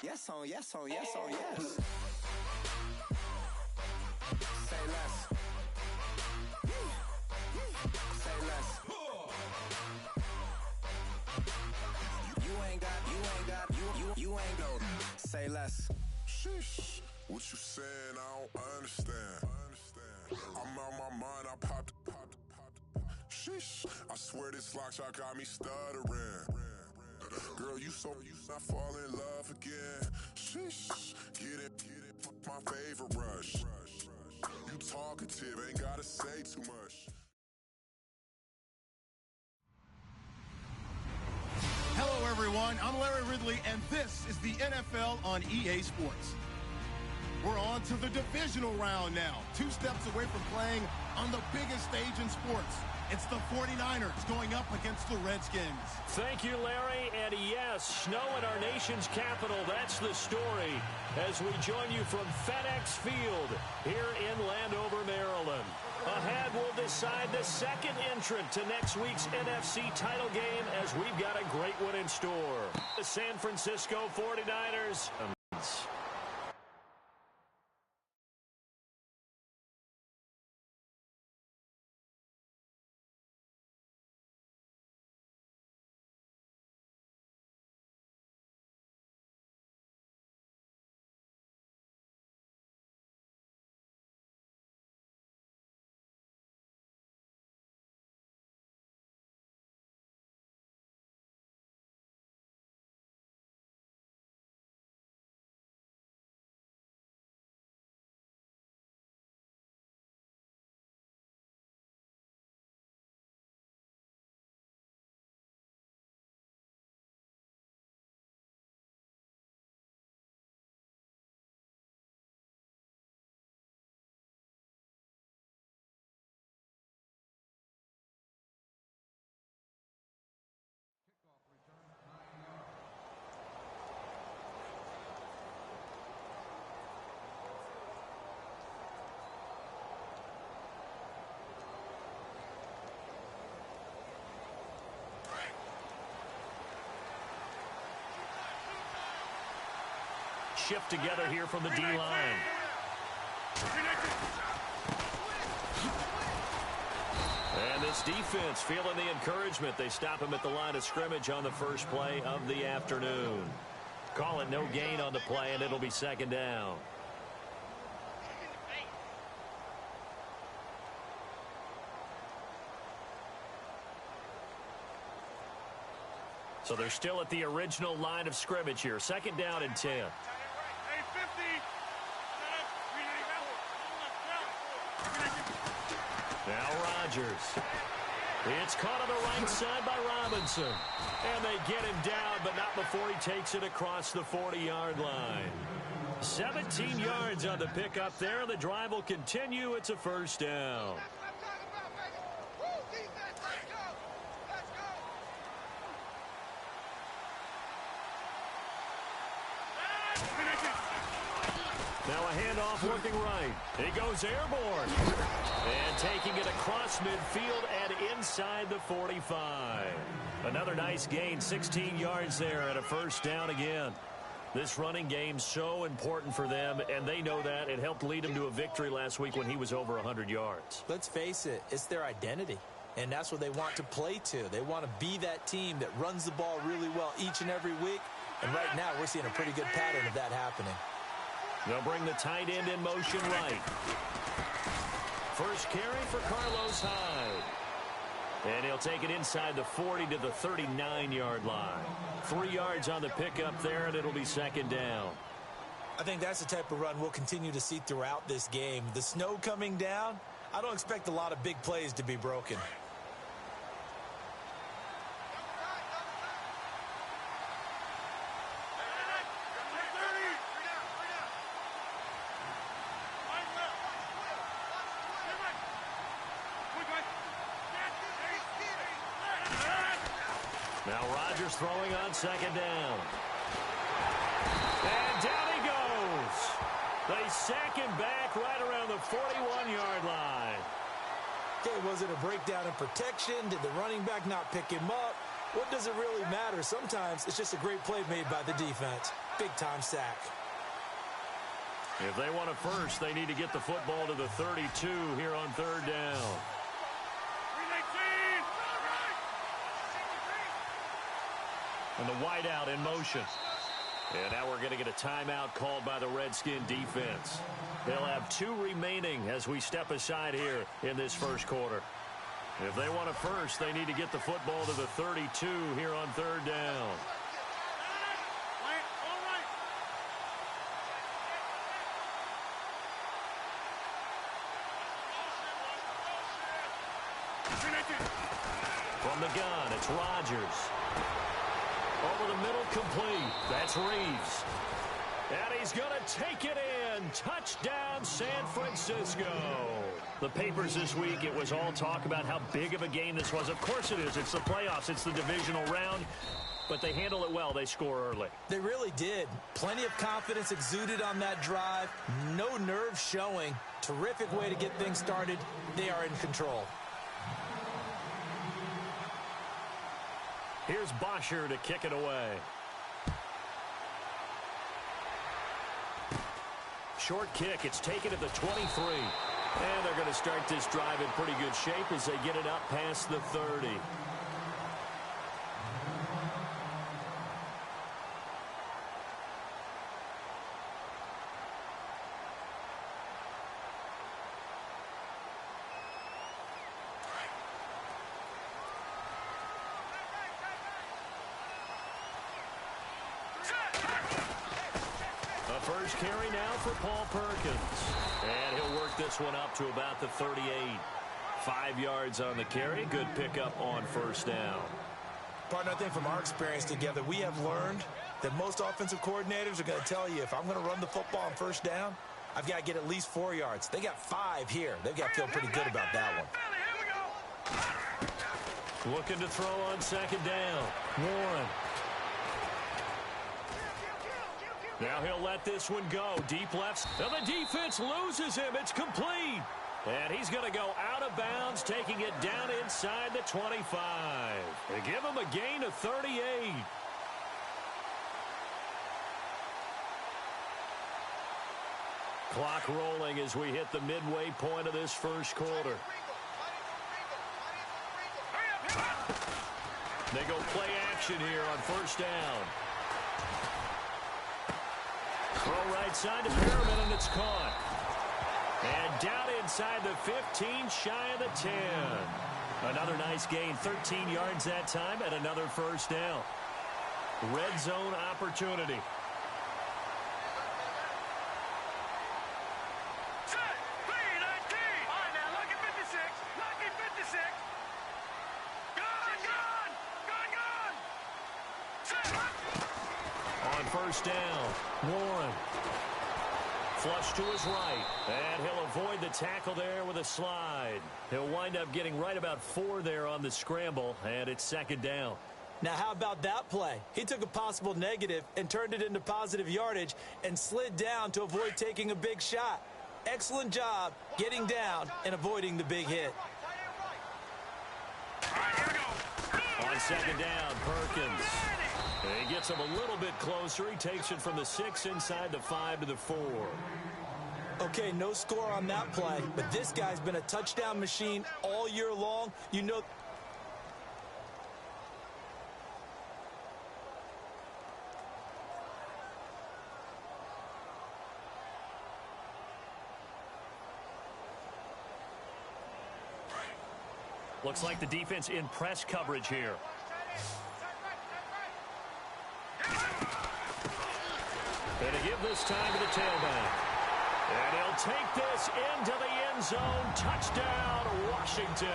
Yes on yes on yes on yes. Say less. Say less. You ain't go. Say less. Sheesh. What you saying? I don't understand. I'm out my mind. I popped. Sheesh. I swear this lock shot got me stuttering. Girl, you not fall in love again. Sheesh. Get it. My favorite rush. You talkative, ain't gotta say too much. Hello, everyone. I'm Larry Ridley, and this is the NFL on EA Sports. We're on to the divisional round now, 2 steps away from playing on the biggest stage in sports. It's the 49ers going up against the Redskins. Thank you, Larry. And yes, snow in our nation's capital. That's the story as we join you from FedEx Field here in Landover, Maryland. Ahead, we'll decide the second entrant to next week's NFC title game as we've got a great one in store. The San Francisco 49ers. Shift together here from the D-line. And this defense feeling the encouragement. They stop him at the line of scrimmage on the first play of the afternoon. Call it no gain on the play, and it'll be second down. So they're still at the original line of scrimmage here. Second down and 10. Now Rodgers. It's caught on the right side by Robinson. And they get him down, but not before he takes it across the 40-yard line. 17 yards on the pickup there. The drive will continue. It's a first down. Now a handoff working right. He goes airborne. And taking it across midfield and inside the 45. Another nice gain, 16 yards there and a first down again. This running game's so important for them, and they know that. It helped lead them to a victory last week when he was over 100 yards. Let's face it, it's their identity. And that's what they want to play to. They want to be that team that runs the ball really well each and every week. And right now, we're seeing a pretty good pattern of that happening. They'll bring the tight end in motion right. First carry for Carlos Hyde. And he'll take it inside the 40 to the 39-yard line. 3 yards on the pickup there, and it'll be second down. I think that's the type of run we'll continue to see throughout this game. The snow coming down, I don't expect a lot of big plays to be broken. Now Rodgers throwing on second down. And down he goes. They sack him back right around the 41-yard line. Okay, was it a breakdown in protection? Did the running back not pick him up? What does it really matter? Sometimes it's just a great play made by the defense. Big-time sack. If they want a first, they need to get the football to the 32 here on third down. And the wideout in motion. And now we're going to get a timeout called by the Redskin defense. They'll have 2 remaining as we step aside here in this first quarter. If they want a first, they need to get the football to the 32 here on third down. From the gun, it's Rodgers. Over the middle, complete. That's Reeves. And he's going to take it in. Touchdown, San Francisco. The papers this week, it was all talk about how big of a game this was. Of course it is. It's the playoffs. It's the divisional round. But they handle it well. They score early. They really did. Plenty of confidence exuded on that drive. No nerve showing. Terrific way to get things started. They are in control. Here's Bosher to kick it away. Short kick. It's taken at the 23. And they're going to start this drive in pretty good shape as they get it up past the 30. First carry now for Paul Perkins. And he'll work this one up to about the 38. 5 yards on the carry. Good pickup on first down. Partner, I think from our experience together, we have learned that most offensive coordinators are going to tell you, if I'm going to run the football on first down, I've got to get at least 4 yards. They got 5 here. They've got to feel pretty good about that one. Looking to throw on second down. Warren. Now he'll let this one go. Deep left. And the defense loses him. It's complete. And he's going to go out of bounds, taking it down inside the 25. They give him a gain of 38. Clock rolling as we hit the midway point of this first quarter. They go play action here on first down. Throw right side to Merriman, and it's caught. And down inside the 15, shy of the 10. Another nice gain, 13 yards that time, and another first down. Red zone opportunity. First down, Warren. Flush to his right, and he'll avoid the tackle there with a slide. He'll wind up getting right about 4 there on the scramble, and it's second down. Now, how about that play? He took a possible negative and turned it into positive yardage and slid down to avoid taking a big shot. Excellent job getting down and avoiding the big hit. On second down, Perkins. He gets him a little bit closer. He takes it from the 6 inside the 5 to the 4. Okay, no score on that play, but this guy's been a touchdown machine all year long. You know. Looks like the defense in press coverage here. And to give this time to the tailback. And he'll take this into the end zone. Touchdown, Washington.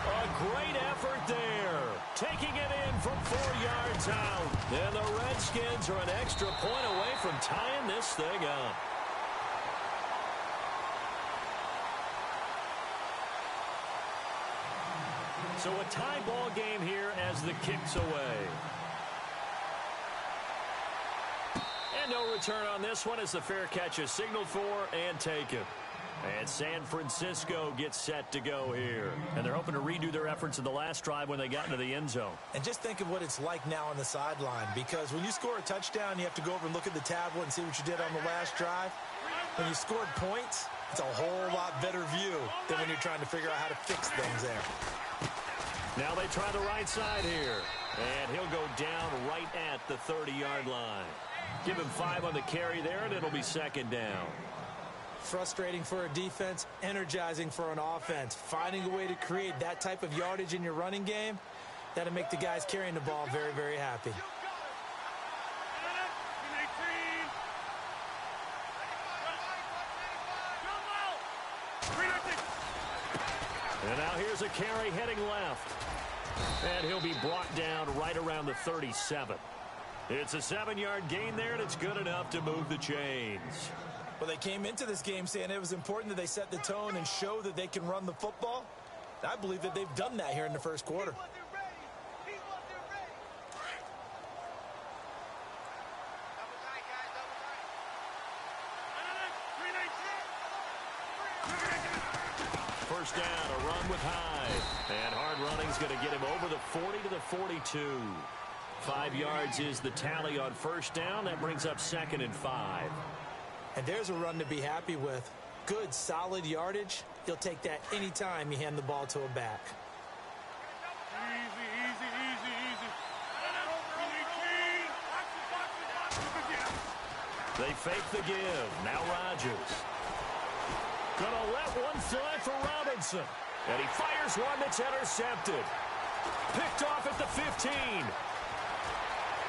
A great effort there. Taking it in from 4 yards out. And the Redskins are an extra point away from tying this thing up. So a tie ball game here as the kick's away. And no return on this one as the fair catch is signaled for and taken. And San Francisco gets set to go here. And they're hoping to redo their efforts in the last drive when they got into the end zone. And just think of what it's like now on the sideline, because when you score a touchdown, you have to go over and look at the tablet and see what you did on the last drive. When you scored points, it's a whole lot better view than when you're trying to figure out how to fix things there. Now they try the right side here. And he'll go down right at the 30-yard line. Give him 5 on the carry there, and it'll be second down. Frustrating for a defense, energizing for an offense. Finding a way to create that type of yardage in your running game, that'll make the guys carrying the ball very, very happy. And now here's a carry heading left. And he'll be brought down right around the 37. It's a 7-yard gain there, and it's good enough to move the chains. Well, they came into this game saying it was important that they set the tone and show that they can run the football. I believe that they've done that here in the first quarter. First down, a run with Hyde. And hard running's going to get him over the 40 to the 42. 5 yards is the tally on first down. That brings up 2nd and 5. And there's a run to be happy with. Good, solid yardage. You'll take that anytime you hand the ball to a back. They fake the give. Now Rodgers. Gonna let one fly for Robinson. And he fires one that's intercepted. Picked off at the 15.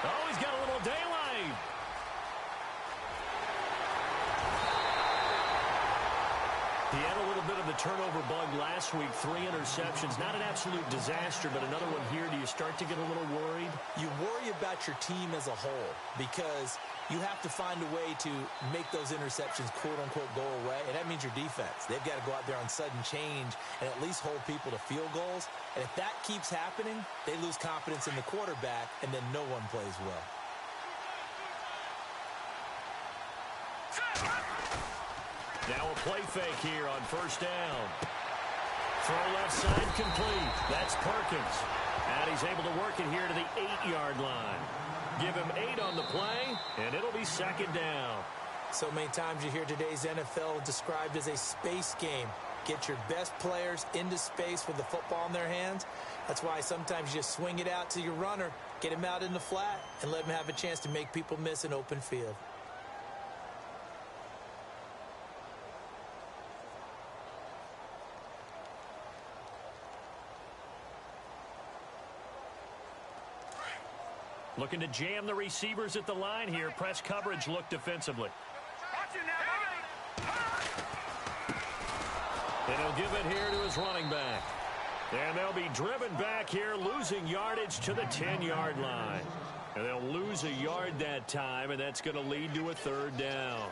Oh, he's got a little daylight. He had a little bit of the turnover bug last week. 3 interceptions. Not an absolute disaster, but another one here. Do you start to get a little worried? You worry about your team as a whole because you have to find a way to make those interceptions, quote-unquote, go away. And that means your defense. They've got to go out there on sudden change and at least hold people to field goals. And if that keeps happening, they lose confidence in the quarterback, and then no one plays well. Now a play fake here on first down. Throw left side complete. That's Perkins. And he's able to work it here to the 8-yard line. Give him 8 on the play, and it'll be second down. So many times you hear today's NFL described as a space game. Get your best players into space with the football in their hands. That's why sometimes you just swing it out to your runner, get him out in the flat, and let him have a chance to make people miss an open field. Looking to jam the receivers at the line here. Press coverage look defensively. And he'll give it here to his running back. And they'll be driven back here, losing yardage to the 10-yard line. And they'll lose a yard that time, and that's going to lead to a 3rd down.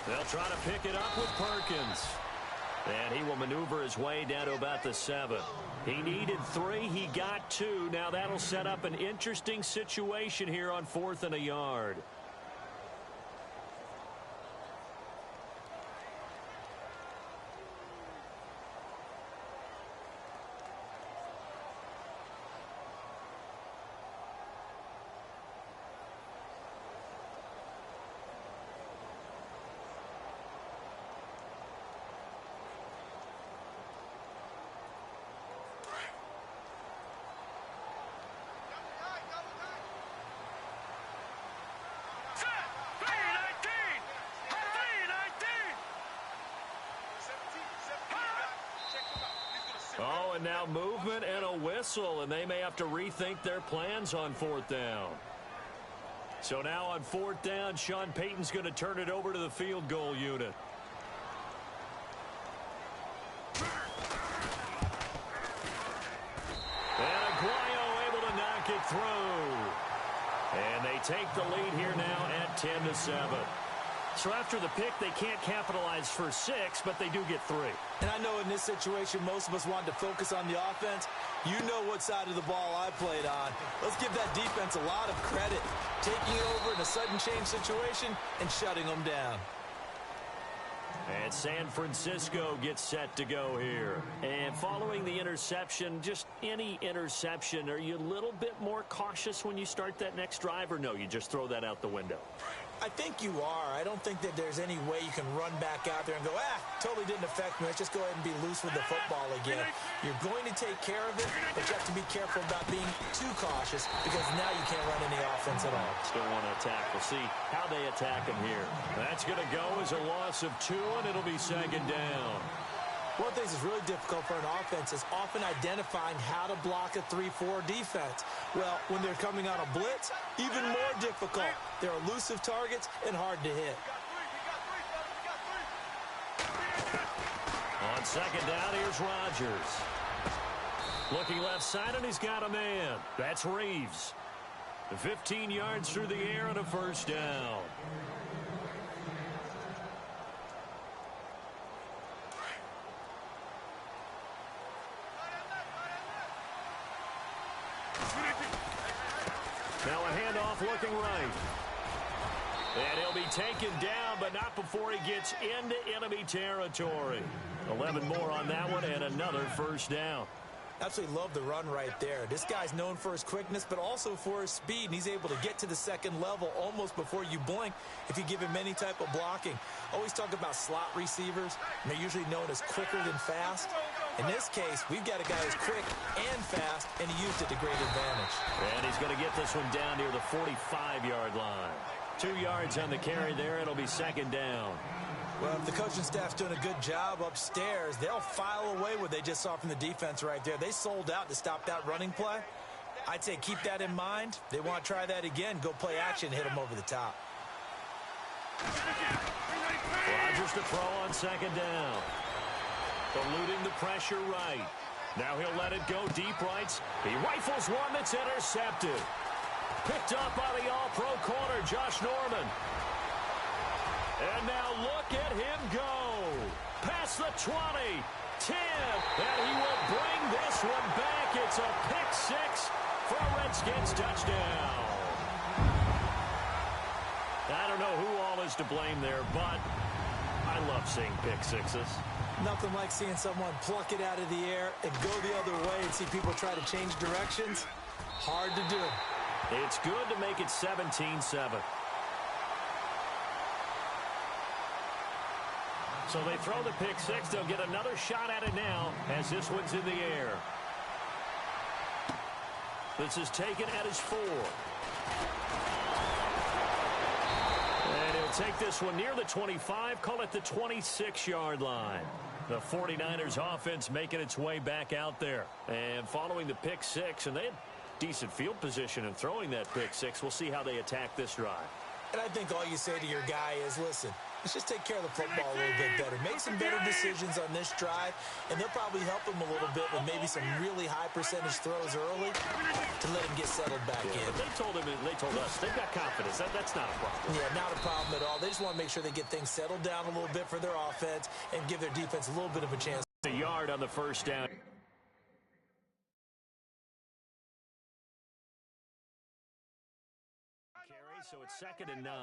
They'll try to pick it up with Perkins. And he will maneuver his way down to about the 7. He needed 3. He got 2. Now that'll set up an interesting situation here on 4th and a yard. Oh, and now movement and a whistle, and they may have to rethink their plans on 4th down. So now on 4th down, Sean Payton's going to turn it over to the field goal unit. And Aguayo able to knock it through. And they take the lead here now at 10-7. So after the pick, they can't capitalize for 6, but they do get 3. And I know in this situation, most of us want to focus on the offense. You know what side of the ball I played on. Let's give that defense a lot of credit, taking it over in a sudden change situation and shutting them down. And San Francisco gets set to go here. And following the interception, just any interception, are you a little bit more cautious when you start that next drive, or no, you just throw that out the window? I think you are. I don't think that there's any way you can run back out there and go, totally didn't affect me. Let's just go ahead and be loose with the football again. You're going to take care of it, but you have to be careful about being too cautious because now you can't run any offense at all. Still want to attack. We'll see how they attack him here. That's going to go as a loss of 2, and it'll be 2nd down. One of the things that's really difficult for an offense is often identifying how to block a 3-4 defense. Well, when they're coming on a blitz, even more difficult. They're elusive targets and hard to hit. On 2nd down, here's Rodgers. Looking left side, and he's got a man. That's Reeves. 15 yards through the air and a 1st down. Now a handoff looking right. And he'll be taken down, but not before he gets into enemy territory. 11 more on that one, and another 1st down. Absolutely love the run right there. This guy's known for his quickness, but also for his speed, and he's able to get to the 2nd level almost before you blink if you give him any type of blocking. Always talk about slot receivers, and they're usually known as quicker than fast. In this case, we've got a guy who's quick and fast, and he used it to great advantage. And he's going to get this one down near the 45-yard line. 2 yards on the carry there. It'll be 2nd down. Well, if the coaching staff's doing a good job upstairs, they'll file away what they just saw from the defense right there. They sold out to stop that running play. I'd say keep that in mind. They want to try that again. Go play action, hit them over the top. Rodgers to throw on 2nd down. Eluding the pressure right. Now he'll let it go deep rights. He rifles one that's intercepted. Picked up by the all-pro corner, Josh Norman. And now look at him go. Past the 20, 10, and he will bring this one back. It's a pick 6 for a Redskins touchdown. I don't know who all is to blame there, but I love seeing pick 6s. Nothing like seeing someone pluck it out of the air and go the other way and see people try to change directions. Hard to do. It's good to make it 17-7. So they throw the pick 6. They'll get another shot at it now as this one's in the air. This is taken at his 4. And he'll take this one near the 25, call it the 26-yard line. The 49ers offense making its way back out there. And following the pick 6, and they had decent field position in throwing that pick 6. We'll see how they attack this drive. And I think all you say to your guy is, listen, let's just take care of the football a little bit better. Make some better decisions on this drive, and they'll probably help him a little bit with maybe some really high percentage throws early to let him get settled back in. But they told him, and they told us, they've got confidence. That's not a problem. Yeah, not a problem at all. They just want to make sure they get things settled down a little bit for their offense and give their defense a little bit of a chance. A yard on the 1st down. So it's 2nd and 9.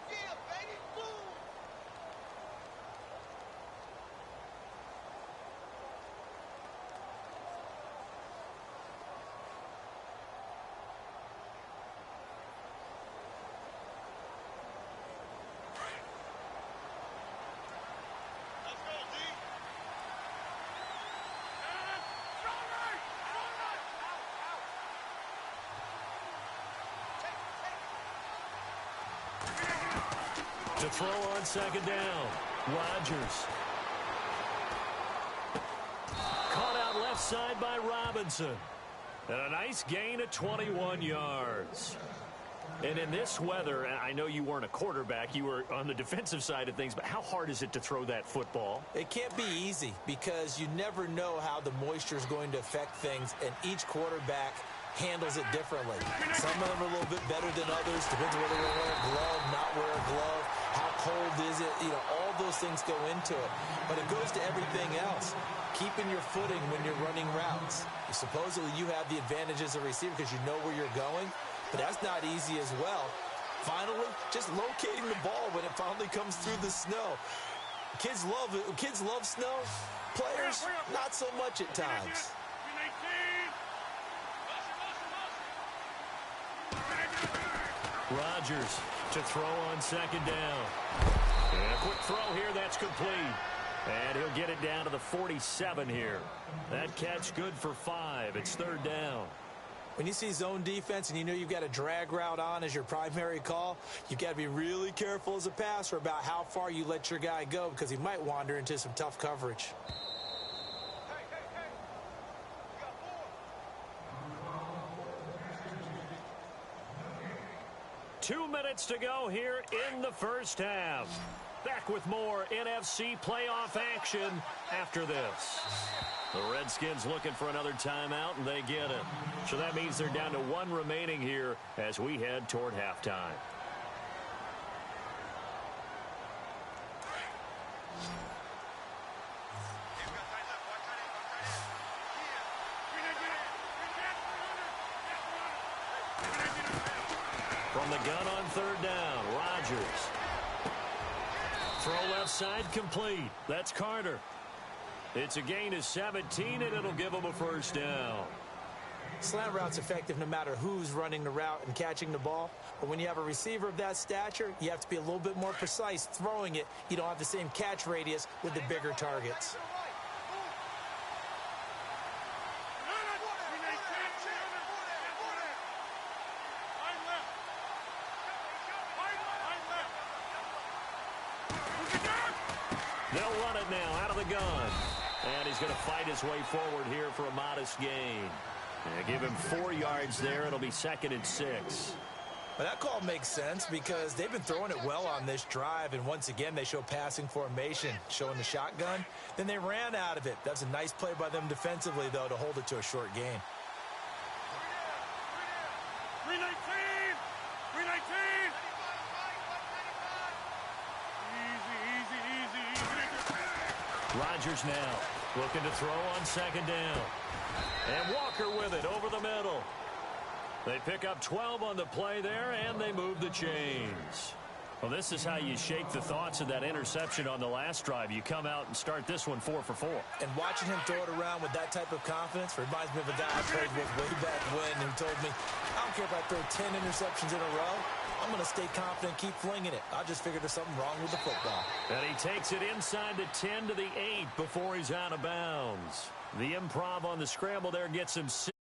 Yeah, baby, boom! To throw on 2nd down, Rodgers. Caught out left side by Robinson. And a nice gain of 21 yards. And in this weather, I know you weren't a quarterback, you were on the defensive side of things, but how hard is it to throw that football? It can't be easy because you never know how the moisture is going to affect things, and each quarterback handles it differently. Some of them are a little bit better than others. Depends on whether they wear a glove, not wear a glove, how cold is it. You know, all those things go into it. But it goes to everything else. Keeping your footing when you're running routes. Supposedly you have the advantage as a receiver because you know where you're going, but that's not easy as well. Finally, just locating the ball when it finally comes through the snow. Kids love it. Kids love snow. Players, not so much at times. Rodgers to throw on second down. And a quick throw here, that's complete. And he'll get it down to the 47 here. That catch good for 5. It's third down. When you see zone defense and you know you've got a drag route on as your primary call, you've got to be really careful as a passer about how far you let your guy go because he might wander into some tough coverage. 2 minutes to go here in the first half. Back with more NFC playoff action after this. The Redskins looking for another timeout, and they get it. So that means they're down to 1 remaining here as we head toward halftime. From the gun on third down, Rodgers. Throw left side complete. That's Carter. It's a gain of 17, and it'll give him a first down. Slant route's effective no matter who's running the route and catching the ball. But when you have a receiver of that stature, you have to be a little bit more precise throwing it. You don't have the same catch radius with the bigger targets. They'll run it now out of the gun. And he's going to fight his way forward here for a modest gain. Give him 4 yards there. It'll be 2nd and 6. Well, that call makes sense because they've been throwing it well on this drive, and once again they show passing formation, showing the shotgun. Then they ran out of it. That's a nice play by them defensively, though, to hold it to a short gain. 319! 319! Rodgers now looking to throw on second down. And Walker with it over the middle. They pick up 12 on the play there, and they move the chains. Well, this is how you shake the thoughts of that interception on the last drive. You come out and start this one 4 for 4. And watching him throw it around with that type of confidence reminds me of a guy I played with way back when who told me, I don't care if I throw 10 interceptions in a row. I'm going to stay confident, keep flinging it. I just figured there's something wrong with the football. And he takes it inside the 10 to the 8 before he's out of bounds. The improv on the scramble there gets him 6.